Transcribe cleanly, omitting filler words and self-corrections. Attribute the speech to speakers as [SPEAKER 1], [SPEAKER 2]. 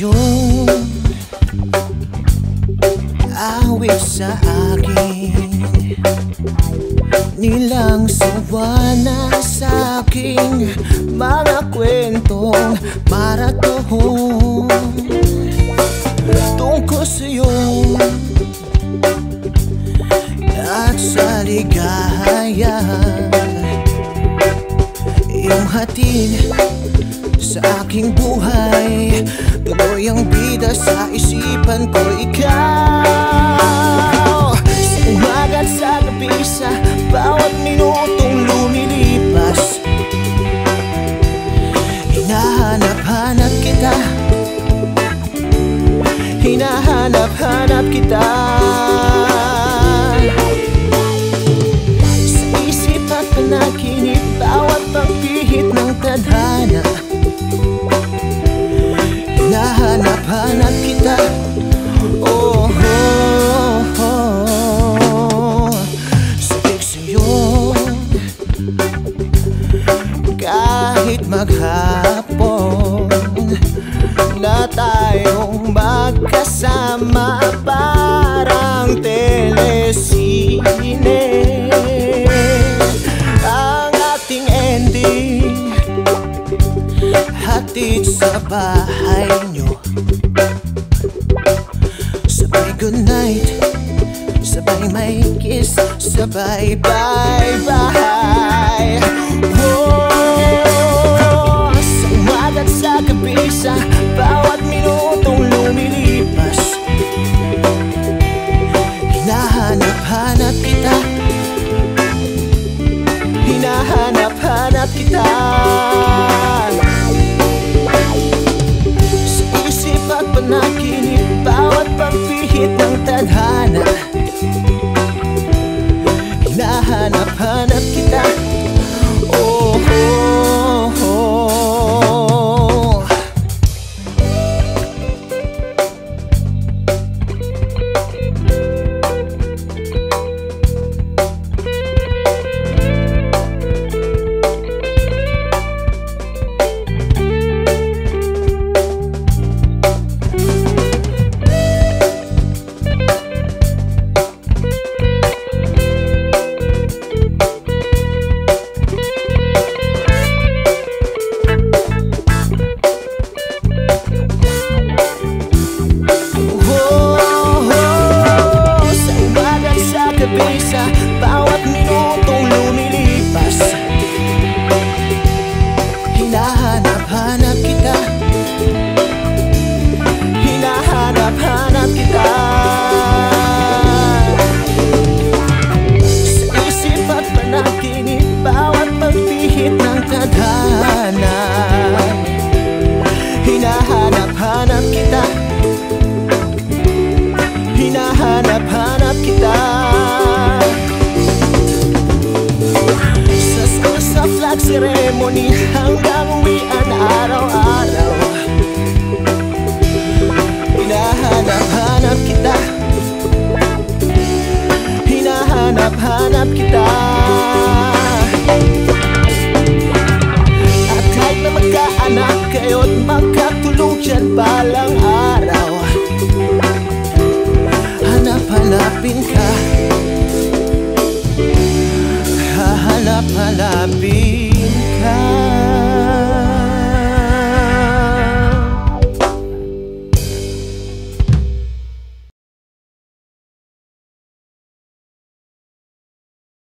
[SPEAKER 1] iyong awit sa akin, nilang sawa na sa aking mga kwentong marathon tungkol sa'yo at sa ligaya, iyong hatid sa aking buhay. Tuloy ang bida sa isipan ko, ikaw. Sa umaga't sa gabi, sa bawat minutong lumilipas, hinahanap-hanap kita, hinahanap-hanap kita. Sa isip at panaginip, bawat pagpihit ng tadhana, hinahanap-hanap kita. Oh, oh, oh. Sabik sa'yo kahit maghapon na tayong magkasama, parang telesine ang ating ending, hatid sa bahay nyo. Sabay goodnight, sabay may kiss, sabay bye-bye. Oh, sa umaga't sa gabi, sa bawat minutong lumilipas, hinahanap-hanap kita, hinahanap-hanap kita. Sa isip at panaginip, bawat pagpihit ng tadhana, hinahanap-hanap kita. Oh, oh, oh. Sa bawat minutong lumilipas, hinahanap-hanap kita, hinahanap-hanap kita. Sa isip at panaginip, bawat pagpihit ng tadhana, hinahanap-hanap kita, hinahanap-hanap kita. Sa flag ceremony hanggang uwian araw-araw, hinahanap-hanap kita, hinahanap-hanap kita. At kahit na magkaanak kayo't magkatuluyan balang araw, hanap-hanapin ka, hahanap-hanapin ka.